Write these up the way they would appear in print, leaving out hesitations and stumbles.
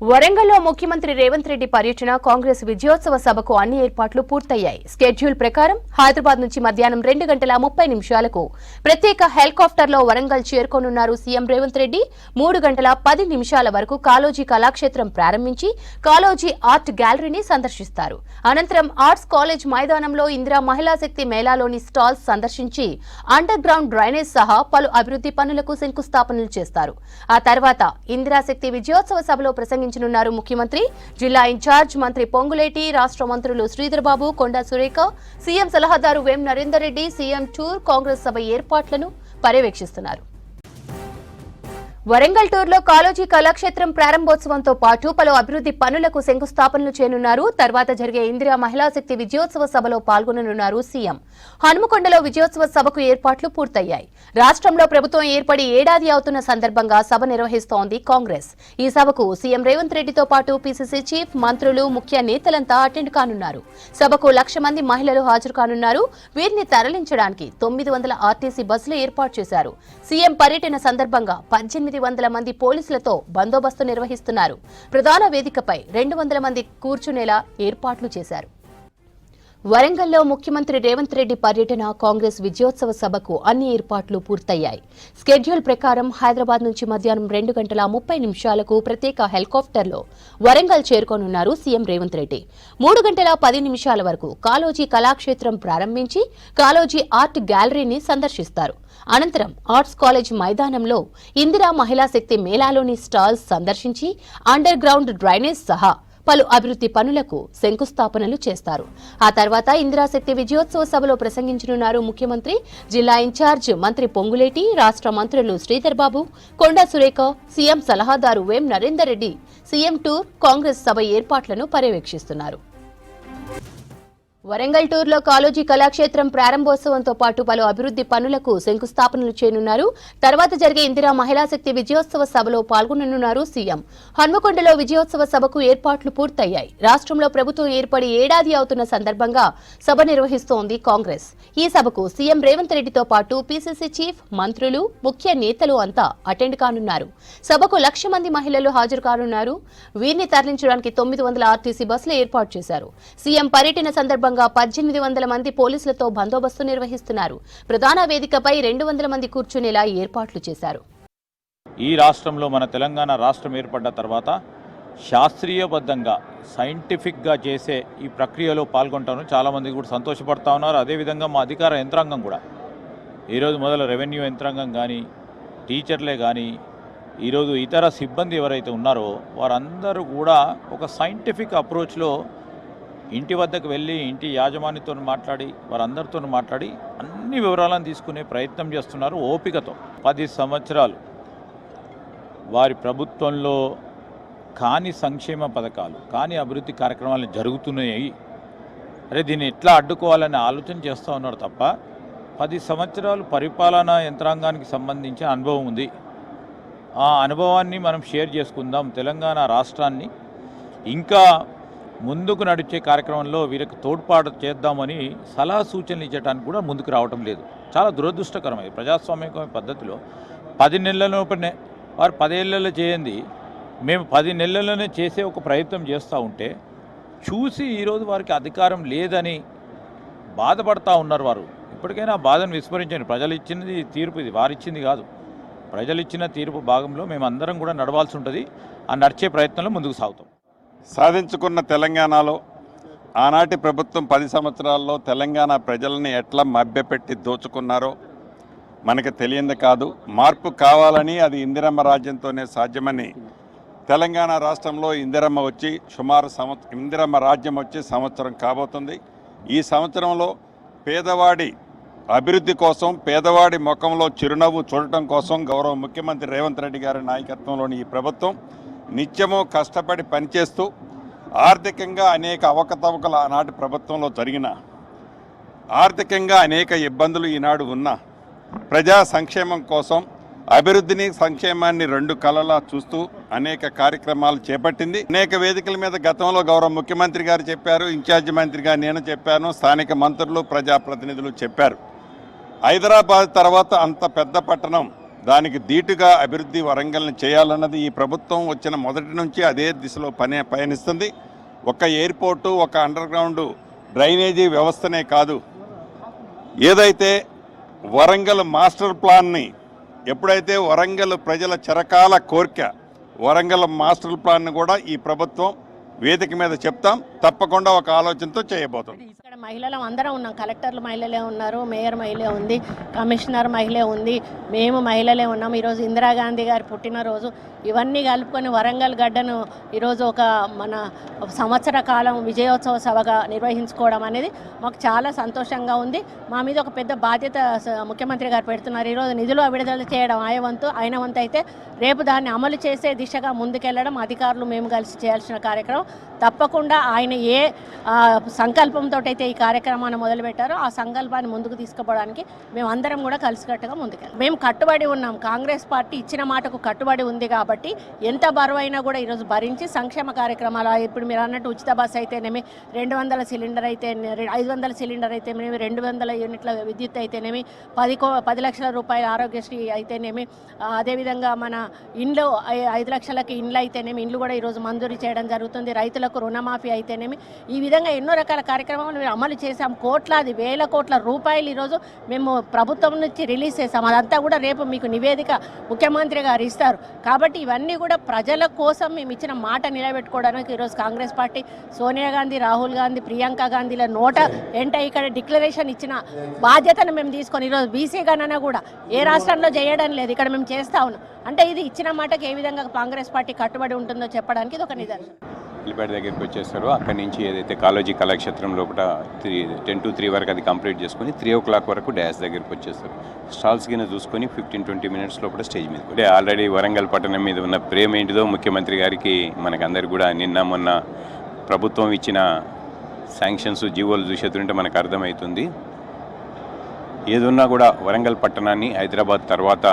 వరంగల్లో ముఖ్యమంత్రి రేవంత్ రెడ్డి పర్యటన కాంగ్రెస్ విజయోత్సవ సభకు అన్ని ఏర్పాట్లు పూర్తయ్యాయి. స్కెడ్యూల్ ప్రకారం హైదరాబాద్ నుంచి మధ్యాహ్నం 2:30 ప్రత్యేక హెలికాప్టర్లో వరంగల్ చేరుకోనున్నారు సీఎం రేవంత్ రెడ్డి. 3:10 వరకు కాళోజీ కళాక్షేత్రం ప్రారంభించి కాళోజీ ఆర్ట్ గ్యాలరీని సందర్శిస్తారు. అనంతరం ఆర్ట్స్ కాలేజ్ మైదానంలో ఇందిరా మహిళా శక్తి మేళాలోని స్టాల్స్ సందర్శించి అండర్ గ్రౌండ్ డ్రైనేజ్ సహా పలు అభివృద్ధి పనులకు శంకుస్థాపనలు చేస్తారు. ఆ తర్వాత ఇందిరా శక్తి విజయోత్సవ సభలో ప్రసంగించనున్నారు ముఖ్యమంత్రి. జిల్లా ఇన్ఛార్జ్ మంత్రి పొంగులేటి, రాష్ట్ర మంత్రులు శ్రీధర్ బాబు, కొండా సురేఖ, సీఎం సలహాదారు వేం నరేందర్ రెడ్డి సీఎం టూర్ కాంగ్రెస్ సభ ఏర్పాట్లను పర్యవేక్షిస్తున్నారు. వరంగల్ టూర్లో కాళోజీ కళాక్షేత్రం ప్రారంభోత్సవంతో పాటు పలు అభివృద్ధి పనులకు శంకుస్థాపనలు చేయనున్నారు. తర్వాత జరిగే ఇందిరా మహిళా శక్తి విజయోత్సవ సభలో పాల్గొననున్నారు సీఎం. హనుమకొండలో విజయోత్సవ సభకు ఏర్పాట్లు పూర్తయ్యాయి. రాష్ట్రంలో ప్రభుత్వం ఏర్పడి ఏడాది అవుతున్న సందర్భంగా సభ నిర్వహిస్తోంది కాంగ్రెస్. ఈ సభకు సీఎం రేవంత్ రెడ్డితో పాటు పీసీసీ చీఫ్, మంత్రులు, ముఖ్య నేతలంతా అటెండ్ కానున్నారు. సభకు 1,00,000 మంది మహిళలు హాజరు కానున్నారు. వీరిని తరలించడానికి 900 ఆర్టీసీ బస్సులు ఏర్పాటు చేశారు. సీఎం పర్యటన సందర్భంగా 1800 మంది పోలీసులతో బందోబస్తు నిర్వహిస్తున్నారు. ప్రధాన వేదికపై 200 మంది కూర్చునేలా ఏర్పాట్లు చేశారు. వరంగల్లో ముఖ్యమంత్రి రేవంత్ రెడ్డి పర్యటన కాంగ్రెస్ విజయోత్సవ సభకు అన్ని ఏర్పాట్లు పూర్తయ్యాయి. స్కెడ్యూల్ ప్రకారం హైదరాబాద్ నుంచి మధ్యాహ్నం 2:30 ప్రత్యేక హెలికాప్టర్లో వరంగల్ చేరుకోనున్నారు సీఎం రేవంత్ రెడ్డి. 3:10 వరకు కాళోజీ కళాక్షేత్రం ప్రారంభించి కాళోజీ ఆర్ట్ గ్యాలరీని సందర్శిస్తారు. అనంతరం ఆర్ట్స్ కాలేజ్ మైదానంలో ఇందిరా మహిళా శక్తి మేళాలోని స్టాల్స్ సందర్శించి అండర్ గ్రౌండ్ డ్రైనేజ్ సహా పలు అభివృద్ధి పనులకు శంకుస్థాపనలు చేస్తారు. ఆ తర్వాత ఇందిరాశక్తి విజయోత్సవ సభలో ప్రసంగించనున్నారు ముఖ్యమంత్రి. జిల్లా ఇన్ఛార్జ్ మంత్రి పొంగులేటి, రాష్ట్ర మంత్రులు శ్రీధర్ బాబు, కొండా సురేఖ, సీఎం సలహాదారు వేం నరేందర్ రెడ్డి సీఎం టూర్ కాంగ్రెస్ సభ ఏర్పాట్లను పర్యవేక్షిస్తున్నారు. వరంగల్ టూర్లో కాళోజీ కళాక్షేత్రం ప్రారంభోత్సవంతో పాటు పలు అభివృద్ధి పనులకు శంకుస్థాపనలు చేయనున్నారు. తర్వాత జరిగే ఇందిరా మహిళా శక్తి విజయోత్సవ సభలో పాల్గొననున్నారు సీఎం. హన్మకొండలో విజయోత్సవ సభకు ఏర్పాట్లు పూర్తయ్యాయి. రాష్ట్రంలో ప్రభుత్వం ఏర్పడి ఏడాది అవుతున్న సందర్భంగా సభ నిర్వహిస్తోంది కాంగ్రెస్. ఈ సభకు సీఎం రేవంత్ రెడ్డితో పాటు పీసీసీ చీఫ్, మంత్రులు, ముఖ్య నేతలు అంతా అటెండ్ కానున్నారు. సభకు 1,00,000 మంది మహిళలు హాజరు కానున్నారు. వీరిని తరలించడానికి 900 ఆర్టీసీ బస్సులు ఏర్పాటు చేశారు. సీఎం పర్యటన సందర్భంగా 1800 మంది పోలీసులతో బందోబస్తు నిర్వహిస్తున్నారు. ప్రధాన వేదికపై 200 మంది కూర్చునేలా ఏర్పాట్లు చేశారు. ఈ రాష్ట్రంలో మన తెలంగాణ రాష్ట్రం ఏర్పడ్డ తర్వాత శాస్త్రీయబద్ధంగా సైంటిఫిక్గా చేసే ఈ ప్రక్రియలో పాల్గొంటాను. చాలామంది కూడా సంతోషపడతా ఉన్నారు. అదేవిధంగా మా అధికార యంత్రాంగం కూడా ఈరోజు మొదలు రెవెన్యూ యంత్రాంగం కానీ, టీచర్లే కానీ, ఈరోజు ఇతర సిబ్బంది ఎవరైతే ఉన్నారో వారందరూ కూడా ఒక సైంటిఫిక్ అప్రోచ్లో ఇంటి వద్దకు వెళ్ళి ఇంటి యాజమానితో మాట్లాడి వారందరితో మాట్లాడి అన్ని వివరాలను తీసుకునే ప్రయత్నం చేస్తున్నారు ఓపికతో. 10 సంవత్సరాలు వారి ప్రభుత్వంలో కాని సంక్షేమ పథకాలు, కాని అభివృద్ధి కార్యక్రమాలు జరుగుతున్నాయి. అరే దీన్ని ఎట్లా అడ్డుకోవాలని ఆలోచన చేస్తూ ఉన్నారు తప్ప 10 సంవత్సరాలు పరిపాలనా యంత్రాంగానికి సంబంధించిన అనుభవం ఉంది. ఆ అనుభవాన్ని మనం షేర్ చేసుకుందాం. తెలంగాణ రాష్ట్రాన్ని ఇంకా ముందుకు నడిచే కార్యక్రమంలో వీరికి తోడ్పాటు చేద్దామని సలహా సూచనలు ఇచ్చడానికి కూడా ముందుకు రావటం లేదు. చాలా దురదృష్టకరమైంది. ప్రజాస్వామిక పద్ధతిలో 10 నెలలలోపనే వారు 10 ఏళ్లలో చేయండి, మేము 10 నెలల్లోనే చేసే ఒక ప్రయత్నం చేస్తూ ఉంటే చూసి ఈరోజు వారికి అధికారం లేదని బాధపడతా ఉన్నారు. వారు ఇప్పటికైనా బాధను విస్మరించండి. ప్రజలు ఇచ్చినది తీర్పు, ఇది వారిచ్చింది కాదు. ప్రజలు ఇచ్చిన తీర్పు భాగంలో మేమందరం కూడా నడవాల్సి ఉంటుంది. ఆ నడిచే ప్రయత్నంలో ముందుకు సాగుతాం. సాధించుకున్న తెలంగాణలో ఆనాటి ప్రభుత్వం 10 సంవత్సరాల్లో తెలంగాణ ప్రజల్ని ఎట్లా మభ్యపెట్టి దోచుకున్నారో మనకు తెలియంది కాదు. మార్పు కావాలని అది ఇందిరమ్మ రాజ్యంతోనే సాధ్యమని తెలంగాణ రాష్ట్రంలో ఇందిరమ్మ రాజ్యం వచ్చి సంవత్సరం కాబోతుంది. ఈ సంవత్సరంలో పేదవాడి అభివృద్ధి కోసం, పేదవాడి ముఖంలో చిరునవ్వు చూడటం కోసం గౌరవ ముఖ్యమంత్రి రేవంత్ రెడ్డి గారి నాయకత్వంలోని ఈ ప్రభుత్వం నిత్యము కష్టపడి పనిచేస్తూ ఆర్థికంగా అనేక అవకతవకలు ఆనాటి ప్రభుత్వంలో జరిగిన, ఆర్థికంగా అనేక ఇబ్బందులు ఈనాడు ఉన్న ప్రజా సంక్షేమం కోసం అభివృద్ధిని, సంక్షేమాన్ని 2 కళలా చూస్తూ అనేక కార్యక్రమాలు చేపట్టింది. అనేక వేదికల మీద గతంలో గౌరవ ముఖ్యమంత్రి గారు చెప్పారు, ఇన్ఛార్జి మంత్రిగా నేను చెప్పాను, స్థానిక మంత్రులు, ప్రజాప్రతినిధులు చెప్పారు. హైదరాబాద్ తర్వాత అంత పెద్ద పట్టణం దానికి ధీటుగా అభివృద్ధి వరంగల్ని చేయాలన్నది ఈ ప్రభుత్వం వచ్చిన మొదటి నుంచి అదే దిశలో పయనిస్తుంది. ఒక ఎయిర్పోర్టు, ఒక అండర్ గ్రౌండ్ డ్రైనేజీ వ్యవస్థనే కాదు, ఏదైతే వరంగల్ మాస్టర్ ప్లాన్ని, ఎప్పుడైతే వరంగల్ ప్రజల చిరకాల కోరిక వరంగల్ మాస్టర్ ప్లాన్ కూడా ఈ ప్రభుత్వం వేదిక మీద చెప్తాం, తప్పకుండా ఒక ఆలోచనతో చేయబోతాం. ఇక్కడ మహిళలు అందరం ఉన్నాం. కలెక్టర్లు మహిళలే ఉన్నారు, మేయర్ మహిళే ఉంది, కమిషనర్ మహిళే ఉంది, మేము మహిళలే ఉన్నాం. ఈరోజు ఇందిరాగాంధీ గారి పుట్టినరోజు, ఇవన్నీ కలుపుకొని వరంగల్ గడ్డను ఈరోజు ఒక మన సంవత్సర కాలం విజయోత్సవ సభగా నిర్వహించుకోవడం అనేది మాకు చాలా సంతోషంగా ఉంది. మా మీద ఒక పెద్ద బాధ్యత ముఖ్యమంత్రి గారు పెడుతున్నారు. ఈరోజు నిధులు విడుదల చేయడం ఆయన వంతు అయితే రేపు దాన్ని అమలు చేసే దిశగా ముందుకెళ్లడం అధికారులు మేము కలిసి చేయాల్సిన కార్యక్రమం. తప్పకుండా ఆయన ఏ సంకల్పంతో అయితే ఈ కార్యక్రమాన్ని మొదలుపెట్టారో ఆ సంకల్పాన్ని ముందుకు తీసుకుపోవడానికి మేము అందరం కూడా కలిసికట్టుగా ముందుకెళ్ళాం. మేము కట్టుబడి ఉన్నాం. కాంగ్రెస్ పార్టీ ఇచ్చిన మాటకు కట్టుబడి ఉంది కాబట్టి ఎంత బరువైనా కూడా ఈరోజు భరించి సంక్షేమ కార్యక్రమాలు, ఇప్పుడు మీరు అన్నట్టు ఉచిత బస్సు అయితేనేమి, 200 సిలిండర్ అయితే, 500 సిలిండర్ అయితేనేమి, 200 యూనిట్ల విద్యుత్ అయితేనేమి, 10 లక్షల రూపాయల ఆరోగ్యశ్రీ అయితేనేమి, అదేవిధంగా మన ఇండ్లు 5 లక్షలకి ఇండ్లు అయితేనేమి, ఇండ్లు కూడా ఈరోజు మంజూరు చేయడం జరుగుతుంది. రైతులకు రుణమాఫీ అయితేనేమి, ఈ విధంగా ఎన్నో రకాల కార్యక్రమాలు మేము అమలు చేశాం. కోట్లాది వేల కోట్ల రూపాయలు ఈరోజు మేము ప్రభుత్వం నుంచి రిలీజ్ చేశాం. అదంతా కూడా రేపు మీకు నివేదిక ముఖ్యమంత్రి గారు ఇస్తారు. కాబట్టి ఇవన్నీ కూడా ప్రజల కోసం మేము ఇచ్చిన మాట నిలబెట్టుకోవడానికి ఈరోజు కాంగ్రెస్ పార్టీ సోనియా గాంధీ, రాహుల్ గాంధీ, ప్రియాంక గాంధీల నోట ఇక్కడ డిక్లరేషన్ ఇచ్చిన బాధ్యతను మేము తీసుకొని ఈరోజు బీసీ గణన కూడా ఏ రాష్ట్రంలో చేయడం లేదు, ఇక్కడ మేము చేస్తా ఉన్నాం. అంటే ఇది ఇచ్చిన మాటకి ఏ విధంగా కాంగ్రెస్ పార్టీ కట్టుబడి ఉంటుందో చెప్పడానికి ఇది ఒక నిదర్శనం. ఇల్లిపేట దగ్గరికి వచ్చేస్తారో అక్కడి నుంచి ఏదైతే కాళోజీ కళాక్షేత్రం లోపల 10 to 3 వరకు అది కంప్లీట్ చేసుకుని 3 o'clock వరకు డ్యాష్ దగ్గరికి వచ్చేస్తారు. స్టాల్స్ కింద చూసుకొని 15-20 minutes లోపల స్టేజ్ మీద అంటే ఆల్రెడీ వరంగల్ పట్టణం మీద ఉన్న ప్రేమ ఏంటిదో ముఖ్యమంత్రి గారికి మనకందరికి కూడా నిన్న మొన్న ప్రభుత్వం ఇచ్చిన శాంక్షన్స్, జీవోలు చూసేస్తుంటే మనకు అర్థమవుతుంది. ఏదున్నా కూడా వరంగల్ పట్టణాన్ని హైదరాబాద్ తర్వాత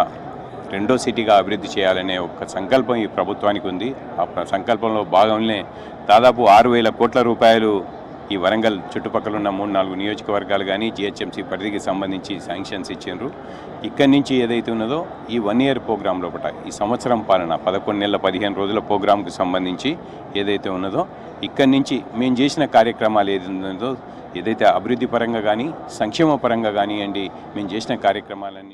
2వ సిటీగా అభివృద్ధి చేయాలనే ఒక సంకల్పం ఈ ప్రభుత్వానికి ఉంది. ఆ సంకల్పంలో భాగంగానే దాదాపు 6,000 కోట్ల రూపాయలు ఈ వరంగల్ చుట్టుపక్కల ఉన్న 3-4 నియోజకవర్గాలు కానీ జిహెచ్ఎంసీ పరిధికి సంబంధించి శాంక్షన్స్ ఇచ్చారు. ఇక్కడి నుంచి ఏదైతే ఉన్నదో ఈ 1 year ప్రోగ్రాం లోపల ఈ సంవత్సరం పాలన 11 నెలల 15 రోజుల ప్రోగ్రాంకు సంబంధించి ఏదైతే ఉన్నదో ఇక్కడి నుంచి మేము చేసిన కార్యక్రమాలు ఏది ఉన్నదో ఏదైతే అభివృద్ధి పరంగా కానీ సంక్షేమ పరంగా కానివ్వండి మేము చేసిన కార్యక్రమాలన్నీ